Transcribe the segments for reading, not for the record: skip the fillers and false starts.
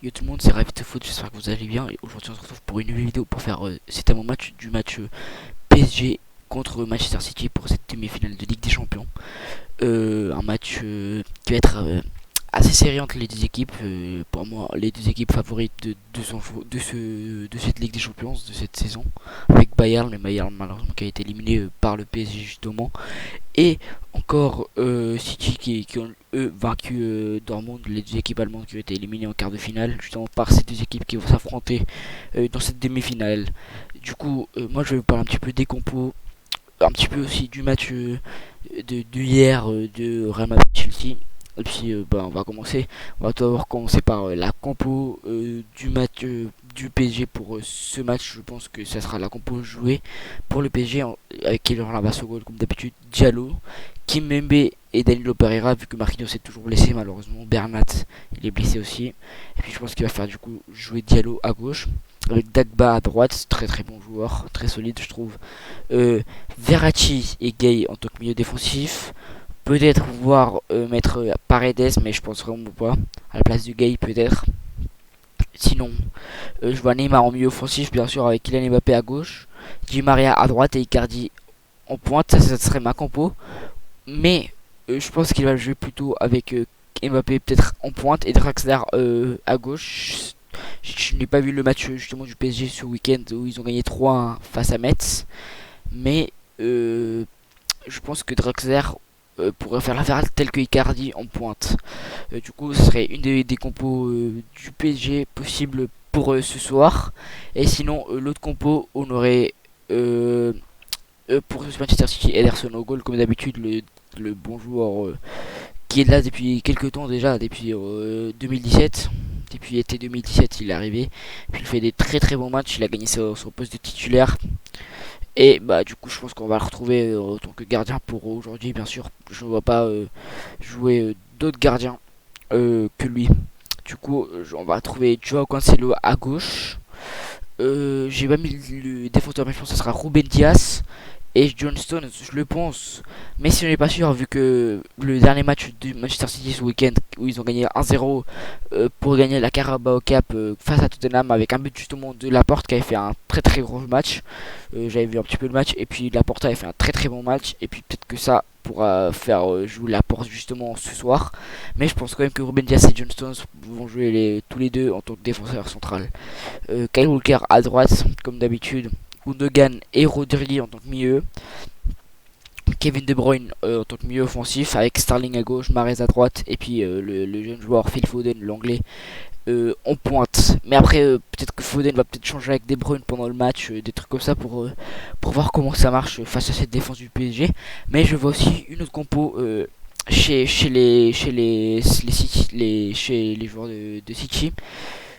Yo tout le monde, c'est Ravi de Foot, j'espère que vous allez bien. Et aujourd'hui, on se retrouve pour une nouvelle vidéo pour faire c'est mon match du match PSG contre Manchester City pour cette demi-finale de Ligue des Champions. Un match qui va être assez serré entre les deux équipes. Pour moi, les deux équipes favorites de cette Ligue des Champions, de cette saison, avec Bayern, mais Bayern malheureusement qui a été éliminé par le PSG justement. Et encore City qui ont eux vaincu Dortmund, les deux équipes allemandes qui ont été éliminées en quart de finale, justement par ces deux équipes qui vont s'affronter dans cette demi-finale. Du coup, moi je vais vous parler un petit peu des compos, un petit peu aussi du match de hier de Real Madrid-Chelsea. Et puis on va commencer. On va tout d'abord commencer par la compo du match du PSG pour ce match. Je pense que ça sera la compo jouée pour le PSG avec Kylian Navas au goal comme d'habitude, Diallo, Kimpembe et Danilo Pereira vu que Marquinhos est toujours blessé malheureusement. Bernat il est blessé aussi. Et puis je pense qu'il va faire du coup jouer Diallo à gauche avec Dagba à droite, très très bon joueur, très solide je trouve. Verratti et Gay en tant que milieu défensif. Peut-être voir mettre Paredes, mais je pense vraiment pas. À la place du Gay, peut-être. Sinon, je vois Neymar en milieu offensif, bien sûr, avec Kylian Mbappé à gauche. Di Maria à droite et Icardi en pointe. Ça serait ma compo. Mais je pense qu'il va jouer plutôt avec Mbappé peut-être en pointe et Draxler à gauche. Je n'ai pas vu le match justement du PSG ce week-end où ils ont gagné 3-1 face à Metz. Mais je pense que Draxler pourrait faire l'affaire telle que Icardi en pointe. Du coup, ce serait une des compos du PSG possible pour ce soir. Et sinon, l'autre compo, on aurait pour Manchester City Ederson au goal, comme d'habitude, le bon joueur qui est là depuis quelques temps déjà, depuis 2017. Depuis l'été 2017, il est arrivé. Puis il fait des très très bons matchs. Il a gagné son poste de titulaire. Et bah du coup je pense qu'on va le retrouver en tant que gardien pour aujourd'hui bien sûr. Je ne vois pas jouer d'autres gardiens que lui. Du coup on va trouver Joao Cancelo à gauche. J'ai pas mis le défenseur mais je pense que ce sera Ruben Dias et John Stones, je le pense. Mais si on n'est pas sûr, vu que le dernier match du Manchester City ce week-end, où ils ont gagné 1-0 pour gagner la Carabao Cup face à Tottenham, avec un but justement de Laporte qui avait fait un très très gros match. J'avais vu un petit peu le match, et puis Laporte avait fait un très très bon match, et puis peut-être que ça pourra faire jouer Laporte justement ce soir. Mais je pense quand même que Ruben Dias et John Stones vont jouer tous les deux en tant que défenseur central. Kyle Walker à droite, comme d'habitude. Gundogan et Rodri en tant que milieu. Kevin De Bruyne en tant que milieu offensif avec Sterling à gauche, Mahrez à droite et puis le jeune joueur Phil Foden, l'anglais, en pointe. Mais après, peut-être que Foden va peut-être changer avec De Bruyne pendant le match, des trucs comme ça pour voir comment ça marche face à cette défense du PSG. Mais je vois aussi une autre compo chez les joueurs de City.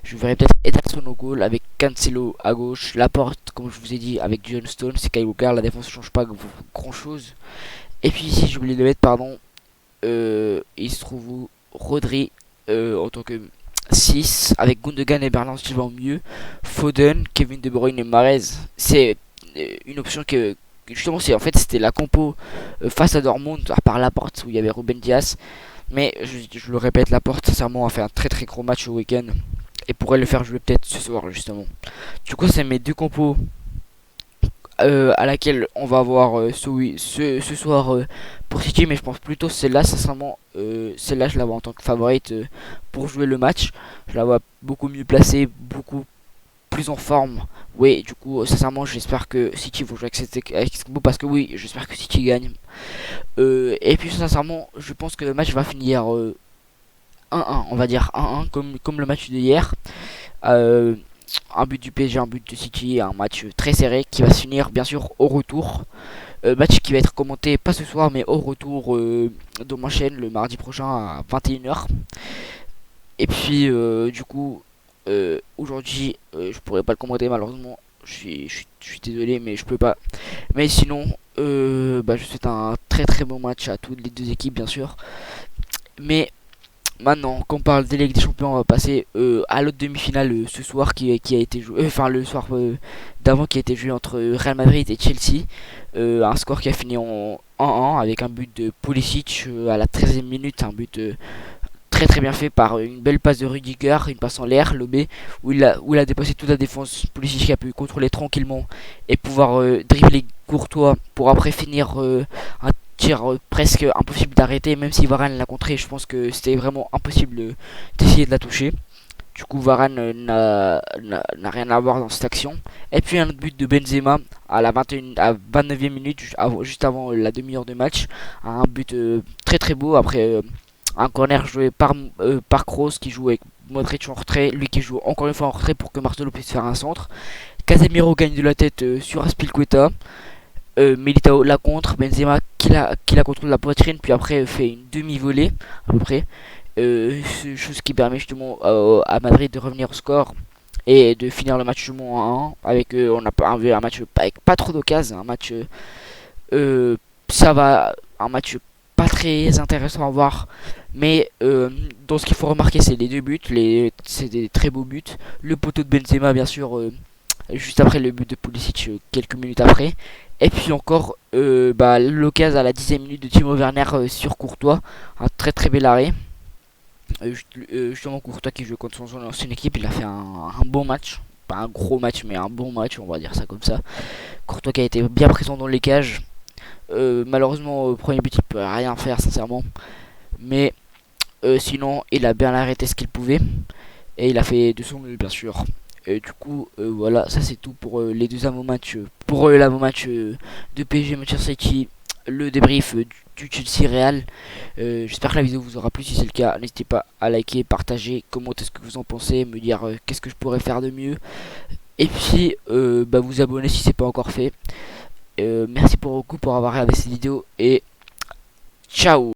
Je verrais peut-être Ederson au goal avec Cancelo à gauche, Laporte comme je vous ai dit avec John Stones, c'est Kyle Walker, la défense ne change pas grand chose. Et puis ici j'ai oublié de le mettre pardon, il se trouve où Rodri en tant que 6 avec Gundogan et Bernard Silva au mieux, Foden, Kevin De Bruyne et Mahrez. C'est une option que justement c'est en fait c'était la compo face à Dortmund à part Laporte où il y avait Ruben Dias. Mais je le répète, Laporte sincèrement a fait un très très gros match au week-end et pourrait le faire jouer peut-être ce soir justement. Du coup, c'est mes deux compos à laquelle on va avoir ce soir pour City, mais je pense plutôt celle-là, sincèrement, celle-là je la vois en tant que favorite pour jouer le match. Je la vois beaucoup mieux placée, beaucoup plus en forme. Oui, du coup, sincèrement, j'espère que City va jouer avec cette compo parce que oui, j'espère que City gagne. Et puis, sincèrement, je pense que le match va finir 1-1, on va dire 1-1 comme le match de hier. Euh, un but du PSG, un but de City, un match très serré qui va se finir bien sûr au retour. Match qui va être commenté pas ce soir mais au retour de ma chaîne le mardi prochain à 21h. Et puis du coup aujourd'hui je pourrais pas le commenter malheureusement. Je suis désolé mais je peux pas. Mais sinon je souhaite un très très bon match à toutes les deux équipes bien sûr. Mais maintenant, qu'on parle des Ligues des Champions, on va passer à l'autre demi-finale ce soir qui a été joué, enfin le soir d'avant qui a été joué entre Real Madrid et Chelsea. Un score qui a fini en 1-1 avec un but de Pulisic à la 13e minute, un but très bien fait par une belle passe de Rudiger, une passe en l'air, lobé, où il a dépassé toute la défense. Pulisic qui a pu contrôler tranquillement et pouvoir dribbler Courtois pour après finir un tir presque impossible d'arrêter. Même si Varane l'a contré, je pense que c'était vraiment impossible d'essayer de la toucher. Du coup, Varane n'a rien à voir dans cette action. Et puis un autre but de Benzema à la 29e minute, juste avant la demi-heure de match. Un but très beau après un corner joué par Kroos qui joue avec Modric en retrait. Lui qui joue encore une fois en retrait pour que Marcelo puisse faire un centre. Casemiro gagne de la tête sur Aspilicueta. Militao la contre. Benzema qui la contrôle la poitrine. Puis après fait une demi-volée à peu près. Chose qui permet justement à Madrid de revenir au score et de finir le match justement 1-1 avec on a pas vu un match avec pas trop d'occasions, un match ça va, un match pas très intéressant à voir, mais dans ce qu'il faut remarquer c'est les deux buts, c'est des très beaux buts, le poteau de Benzema bien sûr juste après le but de Pulisic quelques minutes après, et puis encore l'occasion à la 10e minute de Timo Werner sur Courtois, un très bel arrêt. Justement Courtois qui joue contre son ancienne équipe, il a fait un bon match, pas un gros match mais un bon match, on va dire ça comme ça. Courtois qui a été bien présent dans les cages. Malheureusement au premier but il peut rien faire sincèrement, mais sinon il a bien arrêté ce qu'il pouvait et il a fait de son mieux bien sûr. Et du coup voilà, ça c'est tout pour les deux avant-matchs, pour l'avant-match de PSG Manchester City, le débrief du Chelsea Real. J'espère que la vidéo vous aura plu. Si c'est le cas, n'hésitez pas à liker, partager, commenter ce que vous en pensez, me dire qu'est-ce que je pourrais faire de mieux, et puis vous abonner si c'est pas encore fait. Merci beaucoup pour avoir regardé cette vidéo et ciao.